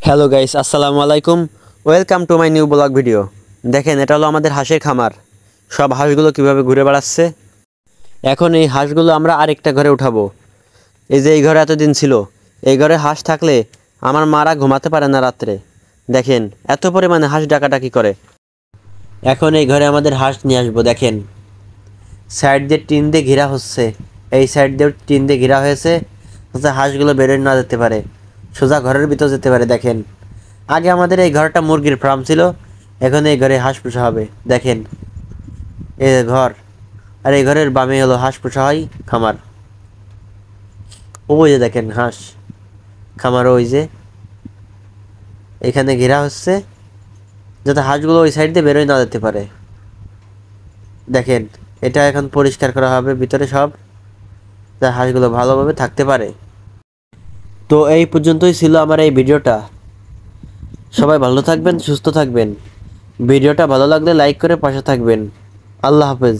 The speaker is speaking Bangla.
হ্যালো গাইস, আসসালামু আলাইকুম। Welcome to my new blog video. দেখেন, এটা হলো আমাদের হাঁসের খামার। সব হাঁসগুলো কিভাবে ঘুরে বেড়াচ্ছে। এখন এই হাঁসগুলো আমরা আরেকটা ঘরে উঠাবো। এই যে এই ঘরে এতদিন ছিল, এই ঘরে হাঁস থাকলে আমার মারা ঘুমাতে পারে না রাত্রে। দেখেন, এত পরিমাণে হাঁস ডাকাডাকি করে। এখন এই ঘরে আমাদের হাঁস নিয়ে আসবো। দেখেন, সাইড দিয়ে টিন দিয়ে ঘেরা হচ্ছে, এই সাইড দিয়ে টিন দিয়ে ঘেরা হয়েছে যাতে হাঁসগুলো বেরোয় না যেতে পারে, সোজা ঘরের ভিতর যেতে পারে। দেখেন, আগে আমাদের এই ঘরটা মুরগির ফার্ম ছিল, এখন এই ঘরে হাঁস পোষা হবে। দেখেন, এই ঘর, আর এই ঘরের বামে হলো হাঁস পোষা হয় খামার। ওই যে দেখেন হাঁস খামার, ওই যে এখানে ঘেরা হচ্ছে যাতে হাঁসগুলো ওই সাইড দিয়ে বেরোয় না যেতে পারে। দেখেন, এটা এখন পরিষ্কার করা হবে ভিতরে সব, যাতে হাঁসগুলো ভালোভাবে থাকতে পারে। তো এই পর্যন্তই ছিল আমার এই ভিডিওটা। সবাই ভালো থাকবেন, সুস্থ থাকবেন। ভিডিওটা ভালো লাগলে লাইক করে পাশে থাকবেন। আল্লাহ হাফেজ।